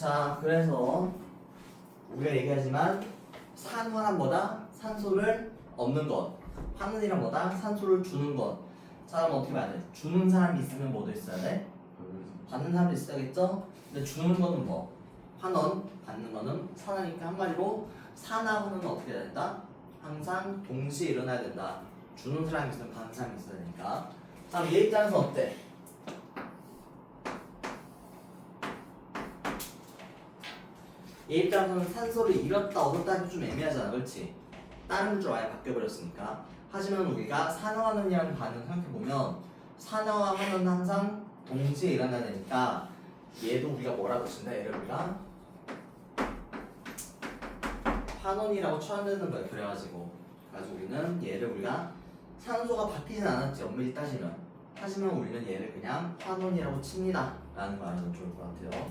자, 그래서 우리가 얘기하지만 산화는 뭐다? 산소를 얻는 것. 화는이란 뭐다? 산소를 주는 것. 자, 그럼 어떻게 봐야 돼? 주는 사람이 있으면 뭐도 있어야 돼? 받는 사람도 있어야겠죠? 근데 주는 거는 뭐? 환원, 받는 거는 산화니까 한마디로 산화는 어떻게 해야 된다? 항상 동시에 일어나야 된다. 주는 사람이 있으면 받는 사람이 있어야 되니까. 자, 얘 입장에서 어때? 얘 입장에서는 산소를 잃었다 얻었다 하기 좀 애매하잖아, 그렇지? 다른 줄 아예 바뀌어버렸으니까. 하지만 우리가 산화환원이라는 반응을 생각해보면 산화와 환원은 항상 동시에 일어나야 되니까 얘도 우리가 뭐라고 쓴다? 얘를 우리가 환원이라고 처한다는 거야. 그래가지고 우리는 얘를 우리가 산소가 바뀌진 않았지, 엄밀히 따지면. 하지만 우리는 얘를 그냥 환원이라고 칩니다 라는 거 알면 좋을 것 같아요.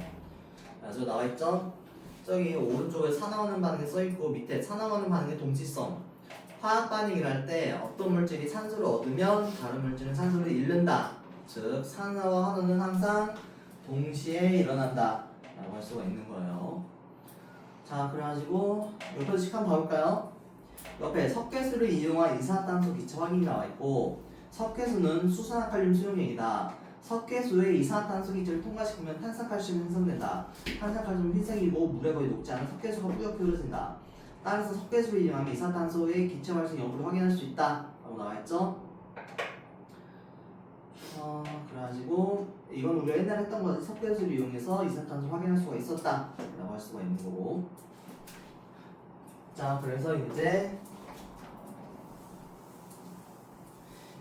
그래서 나와있죠? 저기 오른쪽에 산화하는 반응이 써있고 밑에 산화하는 반응의 동시성. 화학 반응을 할 때 어떤 물질이 산소를 얻으면 다른 물질은 산소를 잃는다. 즉 산화와 환원은 항상 동시에 일어난다 라고 할 수가 있는 거예요. 자, 그래가지고 옆에서 식 한번 봐볼까요? 옆에 석회수를 이용한 이산화탄소 기체 확인이 나와있고 석회수는 수산화칼륨 수용액이다. 석회수의 이산화탄소 기체를 통과시키면 탄산칼슘이 생성된다. 탄산칼슘은 흰색이고 물에 거의 녹지 않은 석회수가 뿌옇게 흐려진다. 따라서 석회수를 이용하면 이산화탄소의 기체 활성 여부를 확인할 수 있다 라고 나와있죠? 그래가지고 이건 우리가 옛날에 했던 거지. 석회수를 이용해서 이산화탄소 확인할 수가 있었다 라고 할 수가 있는 거고. 자, 그래서 이제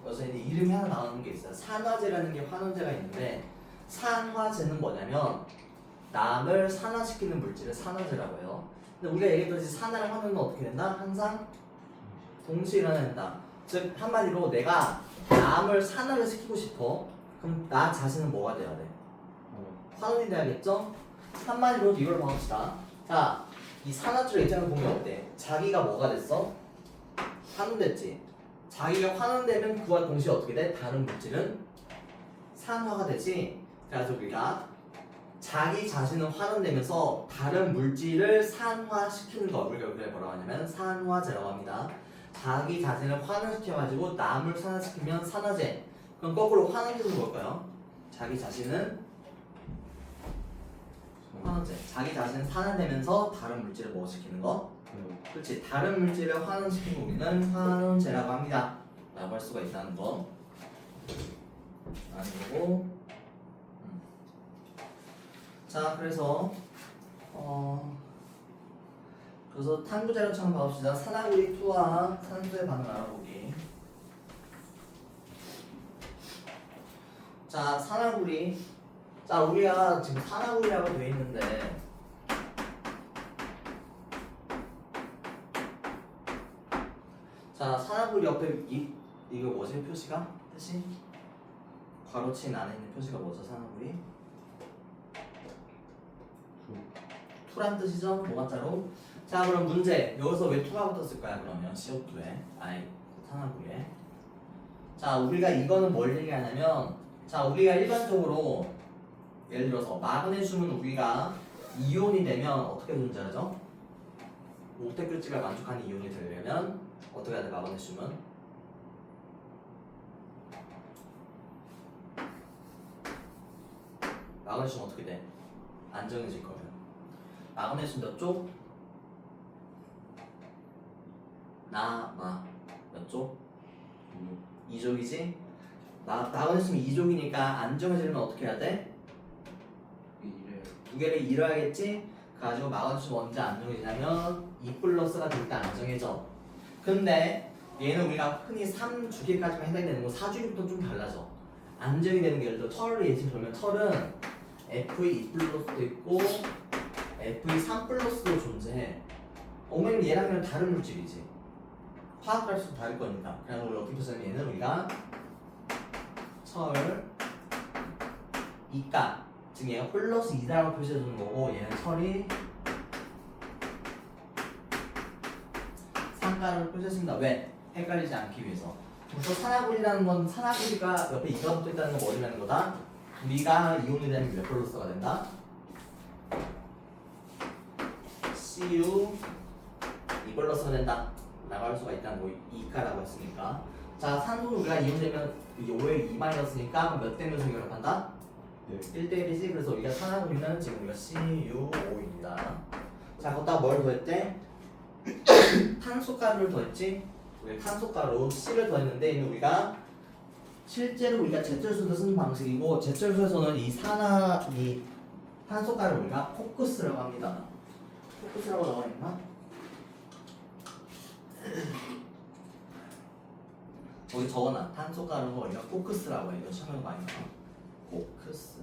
여기서 이제 이름이 하나 나오는 게 있어요. 산화제라는 게 환원제가 있는데 산화제는 뭐냐면 남을 산화시키는 물질을 산화제라고 해요. 근데 우리가 얘기했듯이 산화랑 환원은 어떻게 된다? 항상 동시에 일어나야 된다. 즉 한마디로 내가 남을 산화를 시키고 싶어. 그럼 나 자신은 뭐가 돼야 돼? 환원이 돼야겠죠? 한마디로 이걸 봐봅시다. 자, 이 산화줄 입장을 보면 어때? 자기가 뭐가 됐어? 환원됐지? 자기가 환원되면 그와 동시에 어떻게 돼? 다른 물질은 산화가 되지? 그래서 우리가 자기 자신은 환원되면서 다른 물질을 산화시키는 거, 우리가 그래 뭐라고 하냐면 산화제라고 합니다. 자기 자신을 환원시켜가지고 남을 산화시키면 산화제. 그럼 거꾸로 환원제는 뭘까요? 자기 자신은 환원제. 자기 자신은 산화되면서 다른 물질을 뭐 시키는 거? 그렇지. 다른 물질을 환원시키는 우리는 환원제라고 합니다 라고 할 수가 있다는 거 아는 거고. 자, 그래서 그래서 탐구 자료처 한번 봐봅시다. 산화구리 투와 산소의 반응 알아보기. 자, 산화구리. 자, 우리가 지금 산화구리라고 되어 있는데 자, 산화구리 옆에 이거 뭐지? 표시가? 뜻이? 괄호친 안에 있는 표시가 뭐죠? 산화구리? 투란 뜻이죠? 모가자로. 자, 그럼 문제. 여기서 왜 투가 붙었을 거야? 그러면 CO2에 아니 산화구리에. 자, 우리가 이거는 뭘 얘기하냐면 자, 우리가 일반적으로 예를 들어서 마그네슘은 우리가 이온이 되면 어떻게 존재하죠? 옥텟글지가 만족하는 이온이 되려면 어떻게 해야 돼? 마그네슘은 어떻게 돼? 안정해질 거예요. 마그네슘 몇 쪽? 몇 쪽? 2족이지? 마그네슘 2족이니까 안정해지려면 어떻게 해야 돼? 두 개를 잃어야겠지? 가지고 마그네슘 언제 안정해지냐면 2+가 될 때 안정해져. 근데 얘는 우리가 흔히 3주기까지만 해당되는 거 4주기부터 좀 달라져. 안정이 되는 게 예를 들어 털을 예시 들면 털은 Fe2+도 있고 Fe3+도 존재해. 왜냐면 얘랑 얘는 다른 물질이지. 화학할 수도 다를 거니까. 그래서 우리 어떻게 표시하면 얘는 우리가 철 2가 즉 얘가 플러스 2다라고 표시해주는 거고 얘는 철이 3가를 표시했습니다. 왜? 헷갈리지 않기 위해서. 그래서 산화구리라는 건 산화구리가 옆에 2가 붙어있다는 건 뭐라는 거다? 우리가 이온이 되면 몇 플러스가 된다? CU 이걸로 쓰면 된다 라고 할 수가 있다는 거 이까라고 했으니까 자 산소를 우리가 이용되면 이게 5에 2마이너스니까 몇 대 몇으로 결합한다? 1대1이지. 그래서 우리가 산화물이는 지금 우리가 CuO입니다. 자 거기다가 뭘 더했대? 탄소가루를 더했지. 우리 탄소가루 C를 더했는데 이는 우리가 실제로 우리가 제철소에서 쓰는 방식이고 제철소에서는 이 탄소가루를 우리가 코크스라고 합니다. 코크스라고 나와 있나? 거기 적어놔. 탄소가루가 우리가 코크스라고 해. 이거 시험에서 많이 나와. 코크스.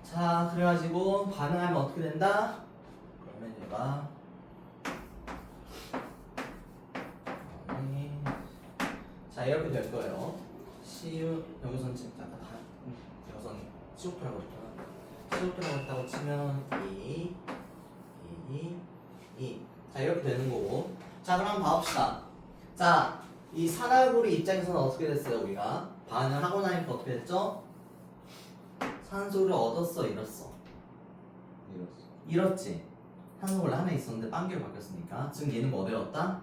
자 그래가지고 반응하면 어떻게 된다? 그러면 얘가 자 이렇게 될 거예요. CU 여기서는 지금 잠깐 여기서는 CO2라고 했잖아. CO2라고 했다고 치면 2 자 이렇게 되는 거고. 자 그럼 봐봅시다. 자 이 산화구리 입장에서는 어떻게 됐어요? 우리가 반응을 하고 나니까 어떻게 됐죠? 산소를 얻었어 잃었어? 잃었지. 산소 원래 하나 있었는데 빵개로 바뀌었으니까 지금 얘는 뭐 되었다?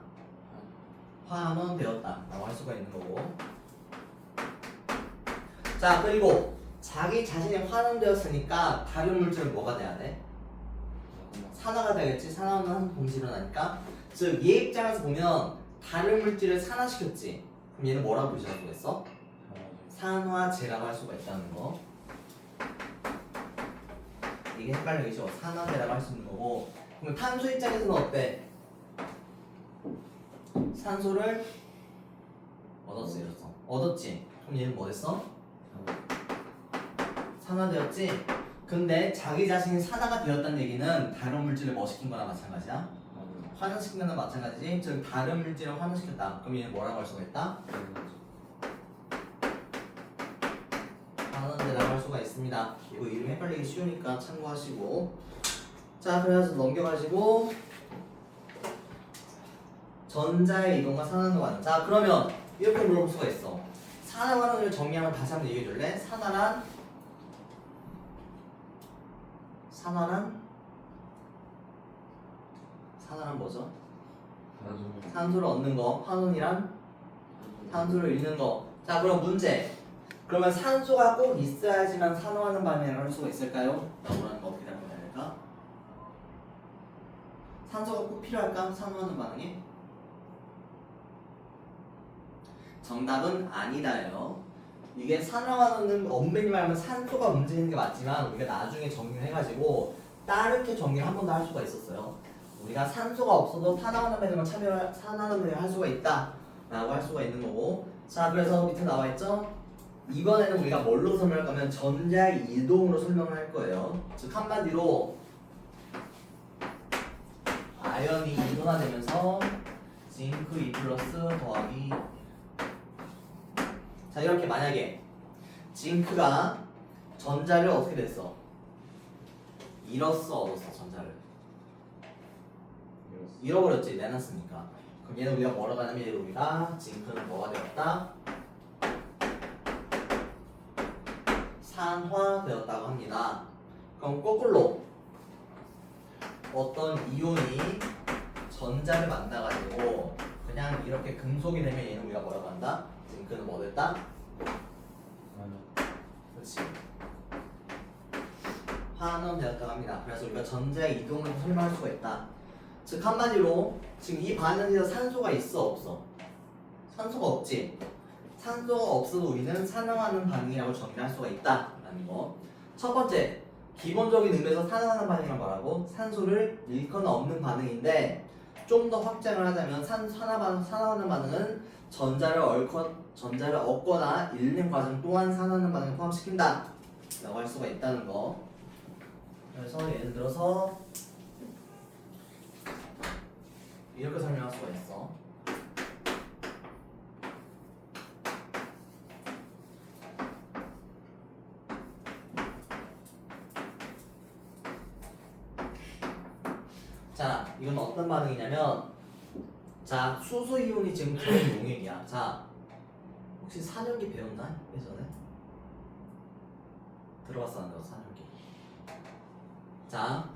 환원 되었다 라고 할 수가 있는 거고. 자 그리고 자기 자신이 환원되었으니까 다른 물질은 뭐가 돼야 돼? 산화가 되겠지. 산화는 한 동시에 일어나니까. 즉 얘 입장에서 보면 다른 물질을 산화시켰지. 그럼 얘는 뭐라고 부를 수가 있어? 산화제라고 할 수가 있다는 거. 이게 헷갈리죠. 산화제라고 할 수 있는 거고. 그럼 탄소 입장에서는 어때? 산소를 얻었어 잃었어? 얻었지. 그럼 얘는 뭐 됐어? 산화되었지. 근데 자기 자신이 산화가 되었다는 얘기는 다른 물질을 뭐 시킨 거나 마찬가지야. 환원시킨 거나 마찬가지지. 즉 다른 물질을 환원시켰다. 그럼 얘는 뭐라고 할 수가 있다? 환원제라고 할 수가 있습니다. 이거 이름 헷갈리기 쉬우니까 참고하시고. 자 그래서 넘겨가지고 전자의 이동과 산화의 완. 자 그러면 이렇게 물어볼 수가 있어. 산화완원을 정리하면 다시 한번 얘기해 줄래? 산화란 뭐죠? 산소를 얻는 거. 환원이란 산소를 잃는 거. 자 그럼 문제. 그러면 산소가 꼭 있어야지만 산화하는 반응을 할 수가 있을까요? 라고라는 거 어떻게 답해야 될까? 산소가 꼭 필요할까? 산화하는 반응이? 정답은 아니다예요. 이게 산화하는 엄밀히 말하면 산소가 움직이는 게 맞지만 우리가 나중에 정리를 해가지고 다르게 정리를 한 번 더 할 수가 있었어요. 우리가 산소가 없어도 산화하는 반응을 산화하는 반응을 할 수가 있다 라고 할 수가 있는 거고. 자 그래서 밑에 나와 있죠? 이번에는 우리가 뭘로 설명할 거면 전자의 이동으로 설명을 할 거예요. 즉 한마디로 아연이 이동화되면서 징크 2 플러스 더하기. 자 이렇게 만약에 징크가 전자를 어떻게 됐어? 잃었어 얻었어? 전자를 잃어버렸지. 내놨으니까. 그럼 얘는 우리가 뭐라고 하냐면 얘를 우리가 징크는 뭐가 되었다? 산화되었다고 합니다. 그럼 거꾸로 어떤 이온이 전자를 만나가지고 그냥 이렇게 금속이 되면 얘는 우리가 뭐라고 한다? 징크는 뭐 됐다? 그렇지. 환원되었다고 합니다. 그래서 우리가 전자의 이동을 설명할 수가 있다. 즉 한마디로 지금 이 반응에서 산소가 있어 없어? 산소가 없지. 산소가 없어도 우리는 산화하는 반응이라고 정의할 수가 있다라는 거. 첫 번째, 기본적인 의미에서 산화하는 반응이란 뭐라고? 산소를 잃거나 없는 반응인데 좀 더 확장을 하자면 산화하는 반응은 전자를 얻거나 잃는 과정 또한 산화하는 반응을 포함시킨다 라고 할 수가 있다는 거. 그래서 예를 들어서 이렇게 설명할 수가 있어. 자, 이건 어떤 반응이냐면, 자, 수소 이온이 지금 들어온 용액이야. 자, 혹시 4년기 배웠나? 예전에? 들어갔어 안 들어갔어 산소기. 자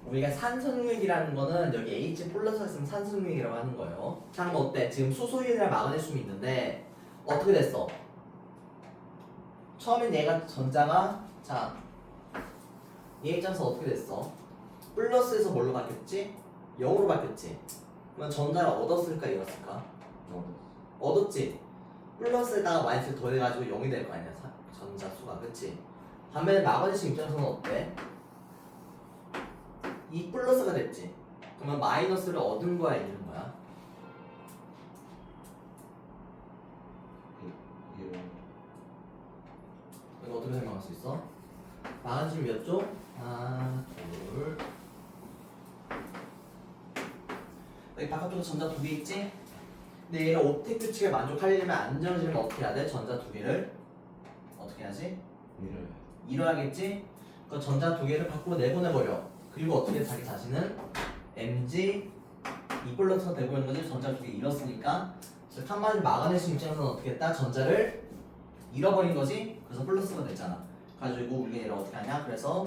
우리가 산소능력이라는 거는 여기 H 플러스가 있으면 산소능력이라고 하는 거예요. 자 그럼 어때? 지금 수소이온이랑 마그네슘이 있는데 어떻게 됐어? 처음엔 얘가 전자가 자 얘 입장에서 어떻게 됐어? 플러스에서 뭘로 바뀌었지? 0으로 바뀌었지? 그러면 전자를 얻었을까 잃었을까? 얻었지? 플러스에다가 마이너스를 더해가지고 0이 될 거 아니야 전자 수가 그치? 반면에 마그네슘 입장에서는 어때? 이 플러스가 됐지? 그러면 마이너스를 얻은 거야 잃은 거야? 이거 어떻게 설명할 수 있어? 마그네슘 몇 조? 하나 둘 여기 바깥쪽에 전자 두 개 있지? 근데 얘가 옵틱 규칙에 만족하려면 안정해지면 어떻게 해야 돼? 전자 두 개를 어떻게 해야지? 잃어야겠지? 그 전자 두 개를 밖으로 내보내버려. 그리고 어떻게 자기 자신은 mg 2플러스가 되고 있는 거지. 전자 두 개 잃었으니까 즉 한마디로 마그네슘 입장에서는 어떻게 했다? 전자를 잃어버린 거지. 그래서 플러스가 됐잖아. 가지고 우리가 얘를 어떻게 하냐? 그래서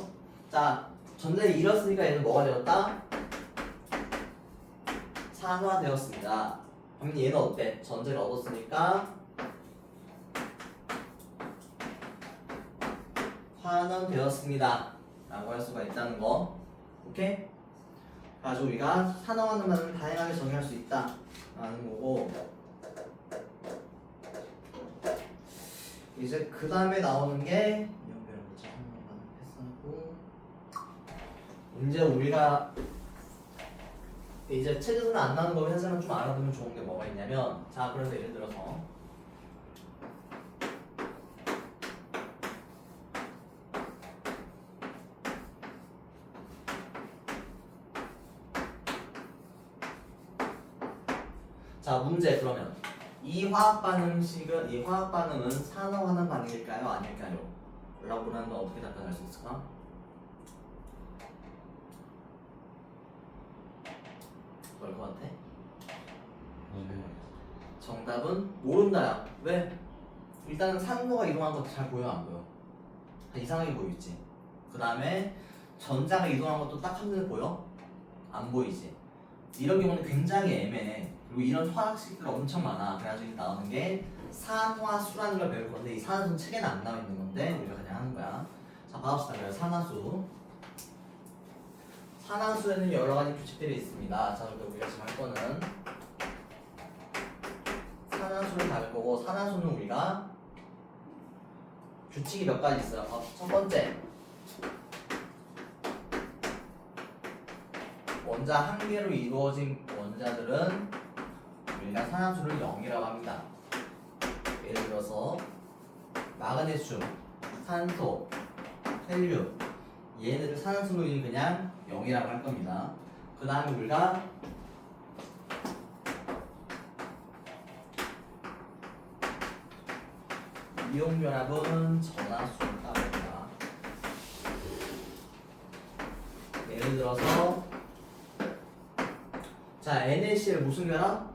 자 전자를 잃었으니까 얘는 뭐가 되었다? 산화되었습니다. 그럼 얘는 어때? 전자를 얻었으니까 환원되었습니다 라고 할 수가 있다는 거. 오케이? 가지고 우리가 산화환원은 다양하게 정의할 수 있다 라는 거고 이제 그 다음에 나오는 게 이제 우리가 이제 체제에서는 안 나오는 거 회사는 좀 알아두면 좋은 게 뭐가 있냐면 자 그래서 예를 들어서 자 문제 그러면 이 화학 반응은 산화하는 반응일까요 아닐까요? 라고 물어보면 어떻게 답변할 수 있을까? 뭘 것 같아? 정답은 모른다야. 왜? 일단은 산소가 이동한 것도 잘 보여 안 보여? 이상하게 보이지. 그 다음에 전자가 이동한 것도 딱 한 눈에 보여? 안 보이지. 이런 경우는 굉장히 애매해. 그리고 이런 화학식들 엄청 많아. 그래가지고 나오는 게 산화수라는 걸 배울 건데 이 산화수는 책에는 안 나와 있는 건데 우리가 그냥 하는 거야. 자 봐봅시다. 그래서 산화수. 산화수에는 여러 가지 규칙들이 있습니다. 자, 그리고 우리가 지금 할 거는 산화수를 다룰 거고, 산화수는 우리가 규칙이 몇 가지 있어요. 첫 번째, 원자 한 개로 이루어진 원자들은 우리가 산화수를 0이라고 합니다. 예를 들어서 마그네슘, 산소, 헬륨 얘네들 산화수는 그냥 0이라고 할 겁니다. 그 다음에 우리가 이온결합은 전화수를 따릅니다. 예를 들어서 자 NaCl 무슨 결합?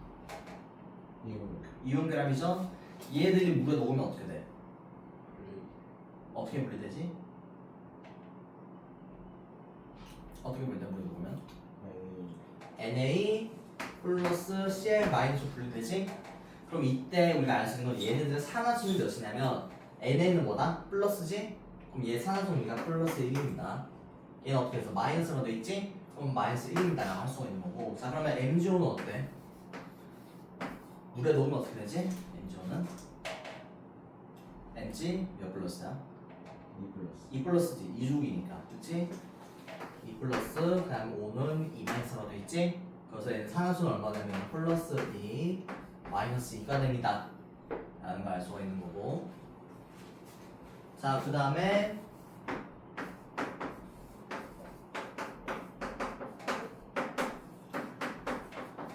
이온결합이죠? 얘들이 물에 녹으면 어떻게 돼? 어떻게 분리되지? 어떻게 분리돼? 물에 녹으면? Na 플러스 Cl 마이너스 분리되지? 그럼 이때 우리가 알 수 있는 건 얘네들 산화수는 몇이냐면 NA는 뭐다? 플러스지? 그럼 얘 산화수는 우리가 플러스 1입니다. 얘는 어떻게 해서 마이너스로 돼 있지? 그럼 마이너스 1입니다 라고 할 수가 있는 거고. 자 그러면 MgO는 어때? 물에 녹으면 어떻게 되지? MgO는? Mg 몇 플러스야? 2 플러스지. 2족이니까 그치? 2 플러스 그 다음 5는 2 마이너스로 돼 있지? 그래서 얘는 산화수는 얼마 되면 플러스 2 마이너스 2가 됩니다 라는 걸 알 수가 있는 거고. 자 그 다음에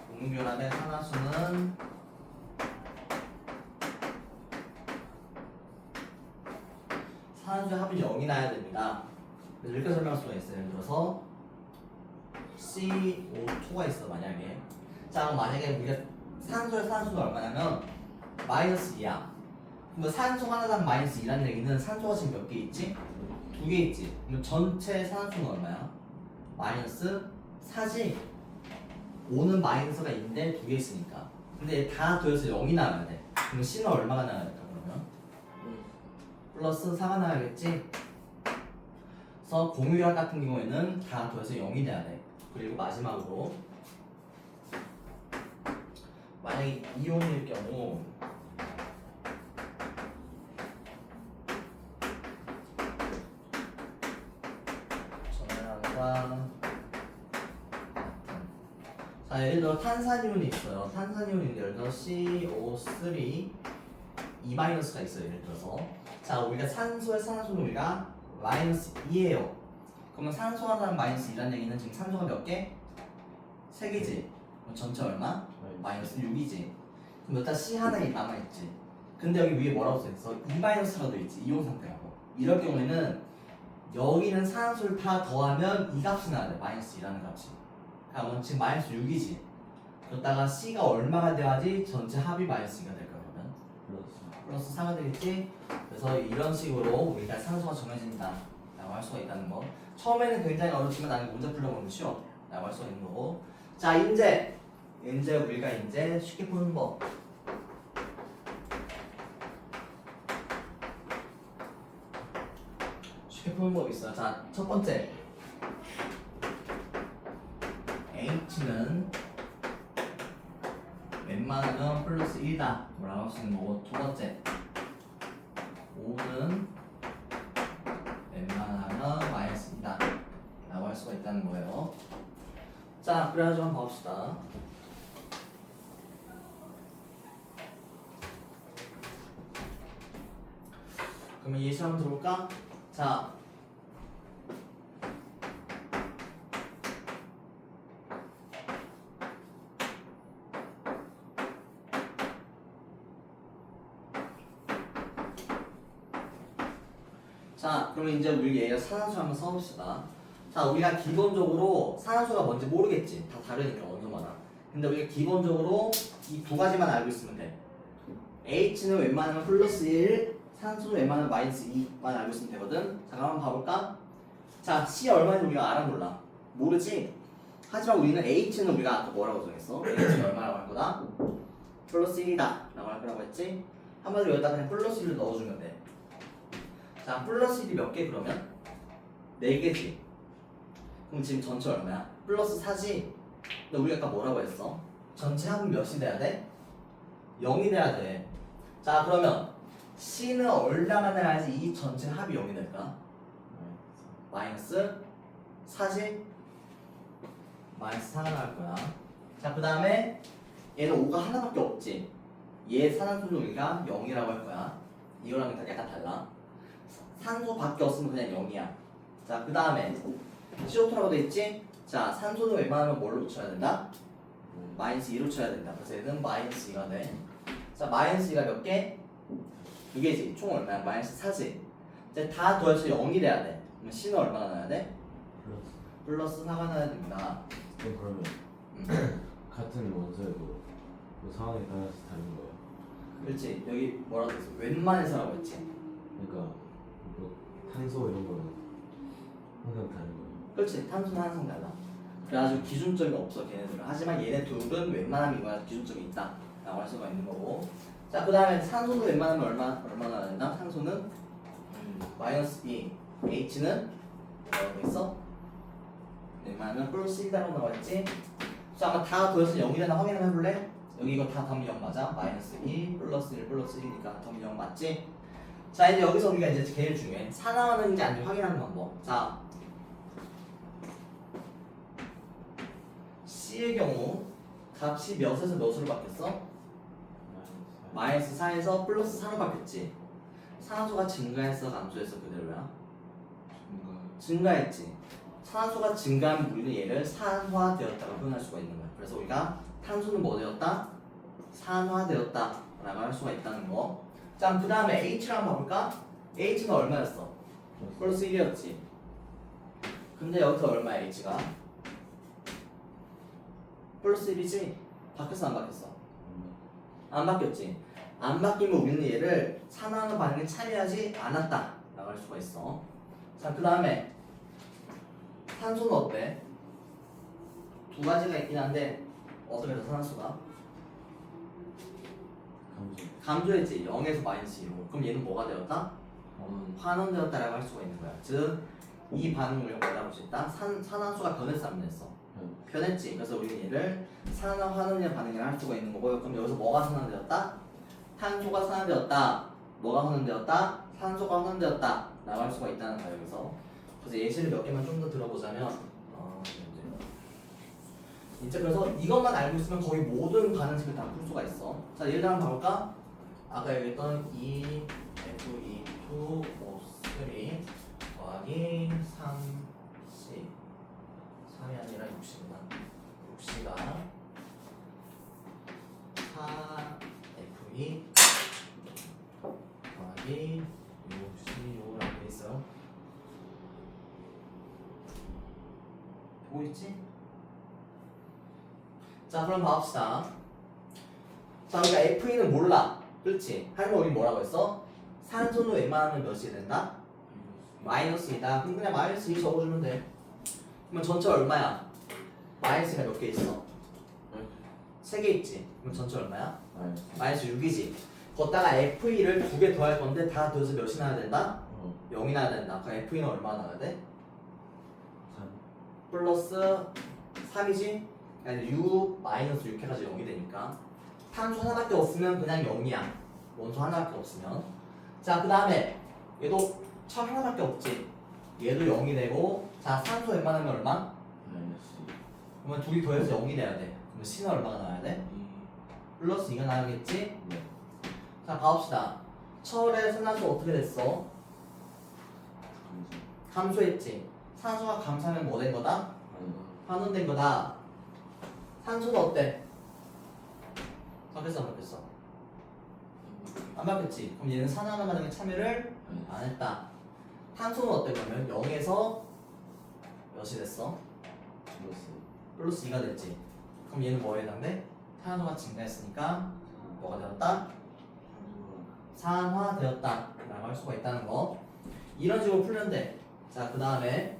공유결합의 산화수는 산화수의 합이 0이 나야 됩니다. 그래서 이렇게 설명할 수가 있어요. 예를 들어서 CO2가 있어 만약에. 자 그럼 만약에 우리가 산소의 산수가 얼마냐면 마이너스 2야. 그럼 산소 하나당 마이너스 2라는 얘기는 산소가 지금 몇 개 있지? 두 개 있지. 그럼 전체 산소는 얼마야? 마이너스 4지. 5는 마이너스가 있는데 두 개 있으니까. 근데 얘 다 더해서 0이 나와야 돼. 그럼 C는 얼마가 나와야 될까 그러면? 플러스 4가 나와야겠지? 그래서 공유력 같은 경우에는 다 더해서 0이 돼야 돼. 그리고 마지막으로 만약에 이온일 경우 전화량과 자, 예를 들어 탄산이온이 있어요. 탄산이온인데 예를 들어 CO3 2-가 있어요. 예를 들어서 자, 우리가 산소의 산소는 우리가 마이너스 2예요. 그러면 산소 하나는 마이너스 2라는 얘기는 지금 산소가 몇 개? 3개지. 그럼 전체 얼마? 마이너스 6이지. 그럼 여기다 C 하나 남아있지. 근데 여기 위에 뭐라고 써있어? 2-가 돼있지. 이온 상태라고. 이럴 경우에는 여기는 산소를 다 더하면 이 값이 나야 돼. 마이너스 2라는 값이. 그러면 지금 마이너스 6이지. 그러다가 C가 얼마가 돼야지 전체 합이 마이너스 2가 될까 그러면? 플러스 4가 되겠지? 그래서 이런 식으로 우리가 산소가 정해진다 라고 할 수가 있다는 거. 처음에는 굉장히 어렵지만 나는 문제 풀려보면 쉬워 라고 할 수가 있는 거고. 자, 이제 우리가 이제 쉽게 푸는 법. 쉽게 푸는 법이 있어요. 자, 첫 번째 H는 웬만하면 플러스 1이다 라고 할 수 있는 거고, 두 번째 O는 웬만하면 마이너스 2다 라고 할 수가 있다는 거예요. 자, 그래가지고 한번 봅시다. 그러면 예시 한번 들어볼까? 자, 그러면 이제 우리 얘가 산화수 한번 써봅시다. 자, 우리가 기본적으로 산화수가 뭔지 모르겠지. 다 다르니까 원소마다. 근데 우리가 기본적으로 이 두 가지만 알고 있으면 돼. H는 웬만하면 플러스 1, 산소는 웬만하면 마이너스 2만 알고 있으면 되거든. 자, 그럼 한번 봐볼까? 자, C 얼마인지 우리가 알아 몰라? 모르지? 하지만 우리는 H는 우리가 아까 뭐라고 정했어? H는 얼마라고 할 거다? 플러스 1이다 라고 할 거라고 했지? 한마디로 여기다 그냥 플러스 1을 넣어주면 돼. 자, 플러스 1이 몇 개 그러면? 4개지. 그럼 지금 전체 얼마야? 플러스 4지? 근데 우리가 아까 뭐라고 했어? 전체 합은 몇이 돼야 돼? 0이 돼야 돼. 자, 그러면 C는 얼마나 돼야지 이 전체 합이 0이 될까? 마이너스 4지? 마이너스 4가 나올 거야. 자, 그 다음에 얘는 5가 하나밖에 없지. 얘 산화수는 우리가 0이라고 할 거야. 이거랑 약간 달라. 산소밖에 없으면 그냥 0이야. 자, 그 다음에 CO2라고 돼 있지? 자, 산소는 웬만하면 뭘로 붙여야 된다? 마이너스 2로 쳐야 된다. 그래서 얘는 마이너스 2가 돼. 자, 마이너스 2가 몇 개? 2개지. 총 얼마야? 마이너스 4지. 이제 다 더해서 0이 돼야 돼. 그러면 C는 얼마나 나야 돼? 플러스 4가 나야 됩니다. 그러면 같은 원소에도 그 상황에 따라서 다른 거예요? 그렇지. 여기 뭐라고 했어? 웬만해서라고 했지. 그러니까 뭐 탄소 이런 거는 항상 다른 거예요? 그렇지. 탄소는 항상 달라. 그래가지고 기준점이 없어 걔네들은. 하지만 얘네 둘은 웬만하면 이거야 기준점이 있다 라고 할 수가 있는 거고. 자, 그 다음에 산소는 웬만하면 얼마나 된다? 산소는 마이너스 2. H는 뭐라고 있어? 웬만하면 플러스 1이라고 나와있지? 자, 아마 다 더해서 0이 되나 확인 한번 해볼래? 여기 이거 다 더하면 0 맞아? 마이너스 2 플러스 1 플러스 1이니까 더하면 0 맞지? 자, 이제 여기서 우리가 이제 제일 중요해. 산화하는지 아닌지 확인하는 방법. 자, C의 경우 값이 몇에서 몇으로 바뀌었어? 마이너스 4에서 플러스 4로 바뀌었지. 산화수가 증가했어 감소했어 그대로야? 증가했지. 산화수가 증가하면 우리는 얘를 산화되었다고 표현할 수가 있는 거야. 그래서 우리가 탄소는 뭐 되었다? 산화되었다 라고 할 수가 있다는 거. 자, 그 다음에 H를 한번 봐볼까? H는 얼마였어? 플러스 1이었지. 근데 여기서 얼마야 H가? 플러스 1이지? 바뀌었어 안 바뀌었어? 안 바뀌었지. 안 바뀌면 우리는 얘를 산화하는 반응에 참여하지 않았다 라고 할 수가 있어. 자, 그 다음에 산소는 어때? 두 가지가 있긴 한데 어떻게 해서 산소가? 감정. 감소했지. 0에서 마이너스 2로. 그럼 얘는 뭐가 되었다? 환원되었다라고 할 수가 있는 거야. 즉, 이 반응을 우리가 뭐라고 할 수 있다? 산화수가 변했어, 안 변했어? 변했지. 그래서 우리는 얘를 산화 환원의 반응이라 할 수가 있는 거고요. 그럼 여기서 뭐가 산화되었다? 탄소가 산화되었다. 뭐가 환원되었다? 산소가 환원되었다. 라고 할 수가 있다는 거예요. 여기서. 그래서 예시를 몇 개만 좀 더 들어보자면, 이제 그래서 이것만 알고 있으면 거의 모든 반응식을 다 풀 수가 있어. 자, 예를 들어 한번 봐볼까? 아까 얘기했던 E, F, E, 2, O, 3 더하기 3C 3이 아니라 6C구나. 6C가 4F2 더하기 6C5라고 돼 있어요. 보고 있지? 자, 그럼 봐봅시다. 자, 우리가 F2는 몰라. 그렇지? 하지만 우리 뭐라고 했어? 산소는 웬만하면 몇이 된다? 마이너스이다. 그럼 그냥 마이너스 2 적어주면 돼. 그러면 전체 얼마야? 마이너스가 몇 개 있어? 3개 있지. 그럼 전체 얼마야? 마이너스 6이지. 거기다가 F2를 2개 더할 건데 다 더해서 몇이 나야 된다? 0이 나야 된다. 그럼 F2는 얼마 나야 돼? 3. 플러스 3이지? 아니 6 마이너스 6 해가지고 0이 되니까 탄소 하나밖에 없으면 그냥 0이야. 원소 하나밖에 없으면. 자, 그 다음에 얘도 철 하나밖에 없지. 얘도 0이 되고. 자, 산소 웬만하면 얼마? 그러면 둘이 더해서 0이 돼야 돼. 그러면 C는 얼마가 나와야 돼? 플러스 2가 나오겠지? 네. 자, 봐봅시다. 철의 산화수 어떻게 됐어? 감소했지. 산소가 감소하면 뭐 된 거다? 환원된 거다. 산소는 어때? 바뀌었어, 안 바뀌었어? 안 바뀌었지. 그럼 얘는 산화하는 반응에 참여를 안 했다. 탄소는 어때 그러면? 0에서 몇이 됐어? 플러스 2가 됐지. 그럼 얘는 뭐에 해당돼? 탄소가 증가했으니까 뭐가 되었다? 산화되었다 라고 할 수가 있다는 거. 이런 식으로 풀면 돼. 자, 그 다음에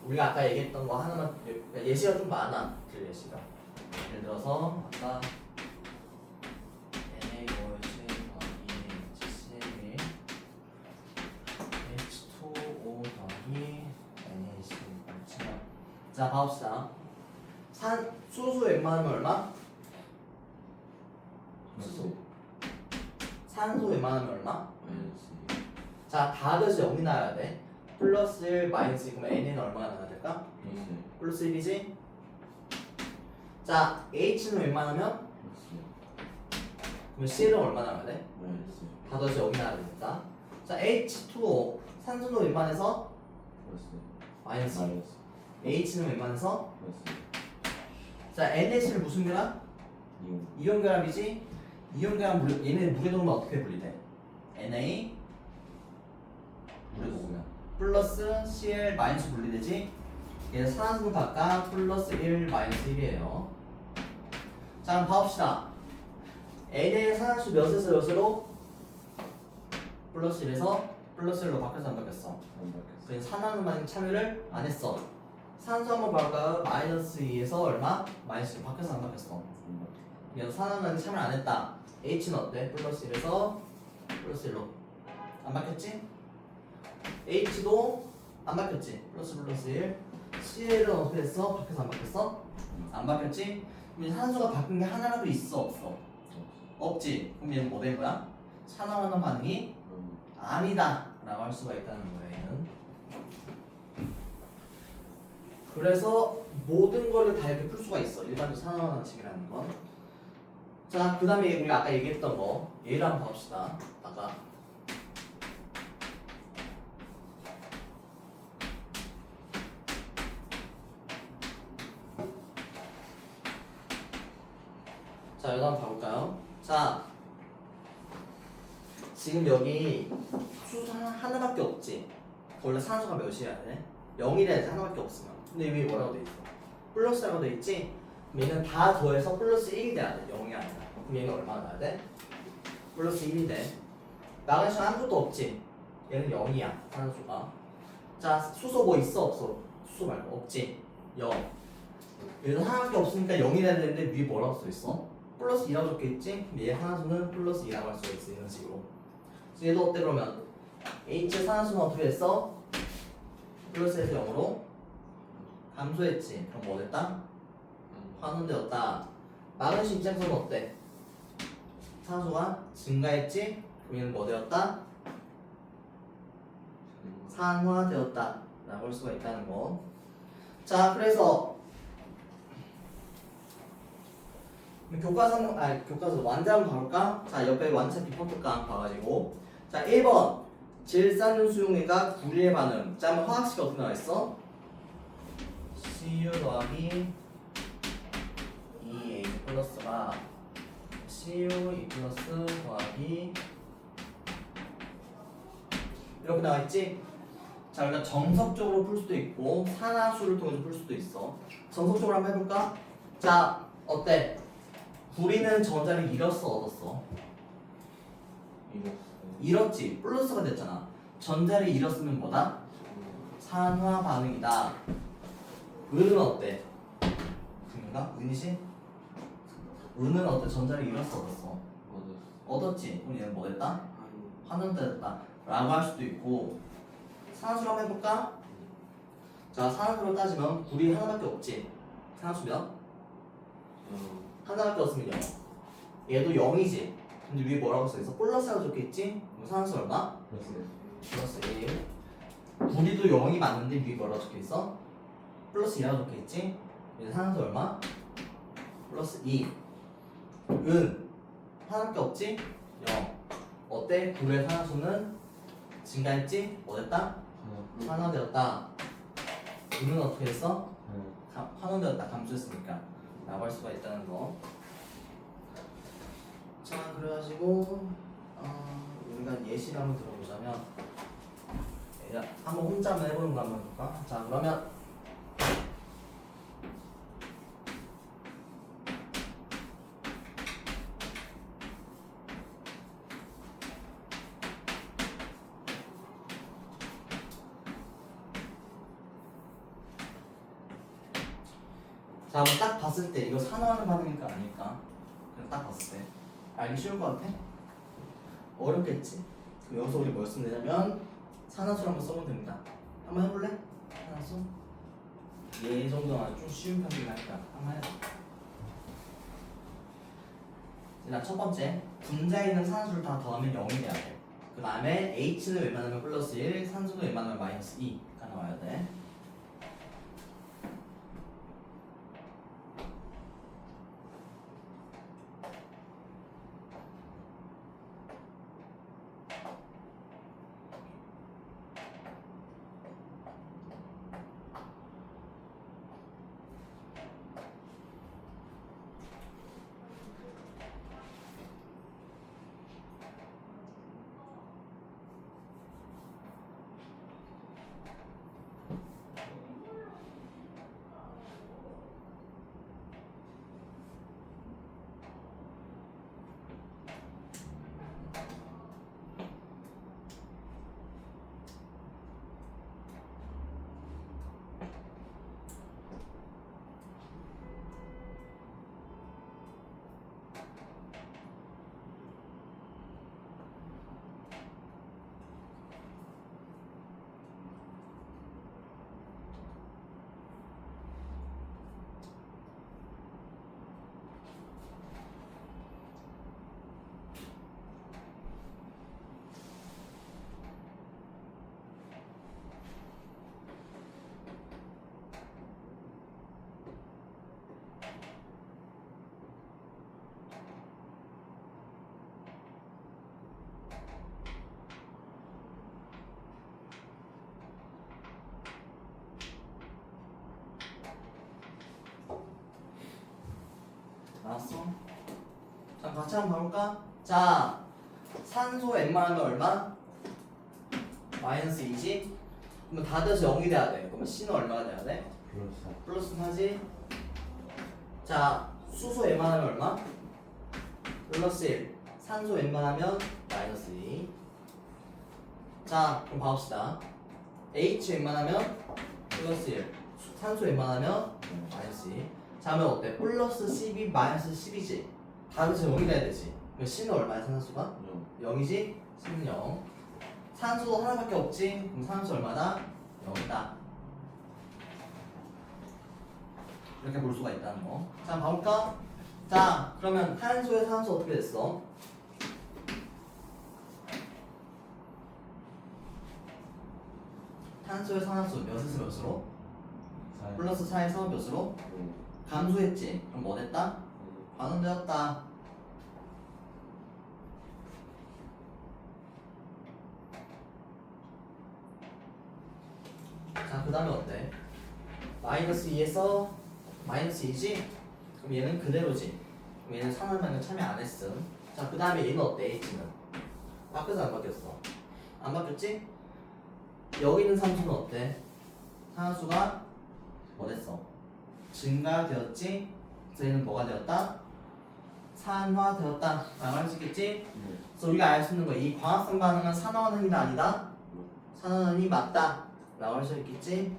우리가 아까 얘기했던 거 하나만, 예시가 좀 많아. 그 예시가. 예를 들어서 아까 NaOH 더하기 HCl H2O 더하기 NaCl. 자, 봐봅시다. 수소 웬만하면 얼마? 수소. 산소 웬만하면 얼마? 자, 다 더해서 0이 나와야 돼. 플러스 1, 마이너스 2. 그럼 N에는 얼마가 나와야 될까? 플러스 1이지? 자, H는 웬만하면? 그럼 C는 얼마 나와야 돼? 다 더해서 0이 나와야 되니까. 자, H2O. 산소는 웬만해서? 마이너스. H는 웬만해서? 자, NaCl 무슨 결합? 이온 결합이지? 이온 결합 얘네 물에 녹으면 어떻게 분리돼? Na 물에 녹으면 플러스 Cl 마이너스 분리되지? 얘는 산화수는 각각 플러스 1 마이너스 1이에요. 자, 그럼 봐봅시다. Na의 산화수 몇에서 몇으로? 플러스 1에서 플러스 1로 바뀌었어, 안 바뀌었어? 그래서 산화하는 반응 참여를 안 했어. 산소 한번 볼까요? 마이너스 2에서 얼마? 마이너스 1 바뀌었어, 안 바뀌었어? 그래서 산화하는 반응 참여를 안 했다. H는 어때? 플러스 1에서 플러스 1로 안 바뀌었지? H도 안 바뀌었지? 플러스 1. Cl은 어떻게 됐어? 바뀌었어, 안 바뀌었어? 안 바뀌었지? 그럼 산소가 바뀐 게 하나라도 있어, 없어? 없지? 그럼 얘는 뭐 된 거야? 산화하는 반응이 아니다 라고 할 수가 있다는 거예요. 얘는. 그래서 모든 거를 다 이렇게 풀 수가 있어. 일반적 산화반응식이라는 건. 자, 그 다음에 우리가 아까 얘기했던 거 얘를 한번 봅시다. 아까 자, 여기 한번 봐볼까요? 자, 지금 여기 수소 하나밖에 없지. 원래 산소가 몇이어야 돼? 0이래야지 하나밖에 없으면. 근데 여기 뭐라고 돼 있어? 플러스라고 돼 있지? 그럼 얘는 다 더해서 플러스 1이 돼야 돼. 0이 아니라. 그럼 얘는 얼마나 나야 돼? 플러스 1이 돼. 나가는 시간 아무것도 없지? 얘는 0이야. 산소가. 자, 수소 뭐 있어 없어? 수소 말고 없지. 0. 얘는 하나밖에 없으니까 0이 돼야 되는데 위에 뭐라고 써 있어? 플러스 2라고 적혀 있지? 그럼 얘 산화수는 플러스 2라고 할 수가 있어. 이런 식으로. 그래서 얘도 어때 그러면? H의 산화수는 어떻게 됐어? 플러스에서 0으로 감소했지. 그럼 뭐 됐다? 환원되었다. 마그네슘 입장에서는 어때? 산소가 증가했지? 그럼 얘는 뭐 되었다? 산화되었다 라고 할 수가 있다는 거. 자, 그래서 교과서 완자 한번 가볼까? 자, 옆에 완차 비포트가 한번 봐가지고. 자, 1번 질산수용해가 구리의 반응. 자, 한번 화학식 어떻게 나와있어? Cu 더하기 2H 플러스가 Cu2 플러스 더하기 이렇게 나와있지? 자, 그러니까 정석적으로 풀 수도 있고 산화수를 통해서 풀 수도 있어. 정석적으로 한번 해볼까? 자, 어때? 구리는 전자를 잃었어 얻었어? 잃었지. 플러스가 됐잖아. 전자를 잃었으면 뭐다? 산화 반응이다. 은은 어때? 그런가? 은이지? 은은 어때? 전자를 잃었어 얻었어? 얻었지. 그럼 얘는 뭐 됐다? 환원됐다 라고 할 수도 있고. 산화수로 한번 해볼까? 자, 산화수로 따지면 구리 하나밖에 없지. 산화수면 하나밖에 없으면 0. 얘도 0이지. 근데 위에 뭐라고 써있어? 플러스라고 적혀있지? 그럼 산화수 얼마? 플러스 1. 구리도 0이 맞는데 위에 뭐라고 적혀있어? 플러스 2라고 적혀있지? 그래서 산화수 얼마? 플러스 2. 은 하나밖에 없지? 0. 어때? 구리의 산화수는 증가했지? 뭐 됐다? 환원되었다. 은은 어떻게 됐어? 환원되었다. 감소했으니까 라고 할 수가 있다는 거. 자, 그래가지고 우리가 예시를 한번 들어보자면 한번 혼자 한번 해보는 거 한번 해볼까? 자, 그러면 자, 한번 딱 봤을 때 이거 산화하는 반응일까 아닐까? 그냥 딱 봤을 때 알기 쉬울 것 같아? 어렵겠지? 그럼 여기서 우리 뭘 쓰면 되냐면 산화수를 한번 써보면 됩니다. 한번 해볼래? 산화수? 얘 정도는 아주 좀 쉬운 편이긴 하니까 한번 해봐. 자, 첫 번째 분자에 있는 산화수를 다 더하면 0이 돼야 돼. 그 다음에 H는 웬만하면 플러스 1, 산소는 웬만하면 마이너스 2가 나와야 돼. 알았어? 자, 같이 한번 봐볼까? 자, 산소 N만 하면 얼마? 마이너스 2지? 그러면 다 돼서 0이 돼야 돼. 그러면 C는 얼마가 돼야 돼? 플러스 4지? 자, 수소 N만 하면 얼마? 플러스 1. 산소 N만 하면 마이너스 2. 자, 그럼 봐봅시다. H 웬만하면 플러스 1, 산소 웬만하면 마이너스 2. 자, 하면 어때? 플러스 12 마이너스 10이지. 다 그치 0이 돼야 되지. 그럼 C는 얼마야 산소가? 0이지? C는 0. 산소도 하나밖에 없지? 그럼 산소 얼마다? 0이다. 이렇게 볼 수가 있다는 거. 자, 봐볼까? 자, 그러면 탄소의 산소 어떻게 됐어? 탄소의 산화수 몇에서 몇으로? 플러스 4에서 몇으로? 감소했지? 그럼 뭐 됐다? 반응되었다. 자, 그 다음에 어때? 마이너스 2에서 마이너스 2지? 그럼 얘는 그대로지. 그럼 얘는 산화방향 참여 안 했음. 자, 그 다음에 얘는 어때? H는? 바뀌었어 안 바뀌었어? 안 바뀌었지? 여기 있는 산소는 어때? 산화수가 뭐 됐어? 증가되었지? 그래서 얘는 뭐가 되었다? 산화되었다 라고 할 수 있겠지? 그래서 우리가 알 수 있는 거야. 이 광합성 반응은 산화원행이다 아니다? 산화원행이 맞다 라고 할 수 있겠지?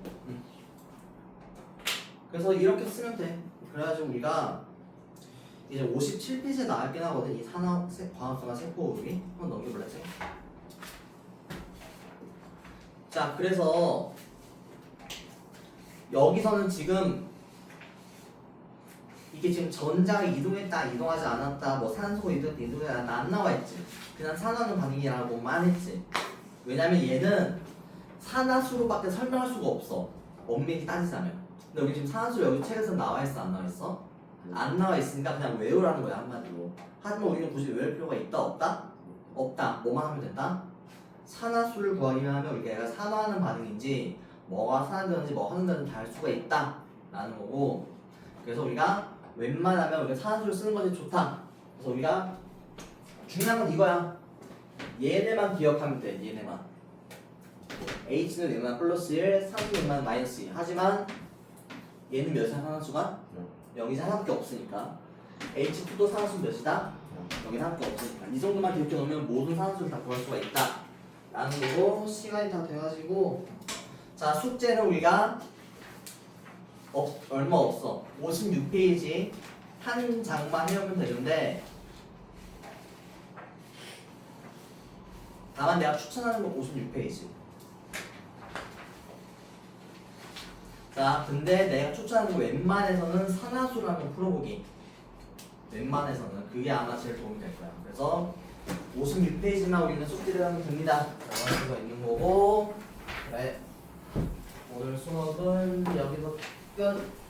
그래서 이렇게 쓰면 돼. 그래가지고 우리가 이제 57페이지에 나왔긴 하거든. 이 광합성과 세포우리 한번 넘겨볼래? 자, 그래서 여기서는 지금 이게 지금 전자가 이동했다, 이동하지 않았다, 뭐 산소가 이동했다, 이동하지 않았다 안 나와 있지. 그냥 산화는 반응이라고만 했지. 왜냐면 얘는 산화수로밖에 설명할 수가 없어. 엄밀히 따지자면. 근데 여기 지금 산화수 여기 책에서 나와 있어, 안 나와 있어? 안 나와 있으니까 그냥 외우라는 거야 한마디로. 하지만 우리는 굳이 외울 필요가 있다, 없다? 없다. 뭐만 하면 된다? 산화수를 구하기 위하면 우리가 얘가 산화하는 반응인지 뭐가 산화되는지 뭐 하는 다 알 수가 있다 라는 거고. 그래서 우리가 웬만하면 우리가 산화수를 쓰는 것이 좋다. 그래서 우리가 중요한 건 이거야. 얘네만 기억하면 돼. 얘네만. H는 웬만하면 플러스 1, 산소는 웬만하면 마이너스 2. 하지만 얘는 몇이야 산화수가? 0이지 하나밖에 없으니까. H2도 산화수 몇이다? 0이 하나밖에 없으니까. 이 정도만 기억해 놓으면 모든 산화수를 다 구할 수가 있다 라는 거고. 시간이 다 돼가지고 자, 숙제는 우리가 얼마 없어. 56페이지 한 장만 해오면 되는데, 다만 내가 추천하는 건 56페이지. 자, 근데 내가 추천하는 거 웬만해서는 산화수를 한번 풀어보기. 웬만해서는 그게 아마 제일 도움이 될 거야. 그래서 56페이지만 우리는 숙제를 하면 됩니다. 나갈 수가 있는 거고. 그래, 오늘 수업은 여기서 끝.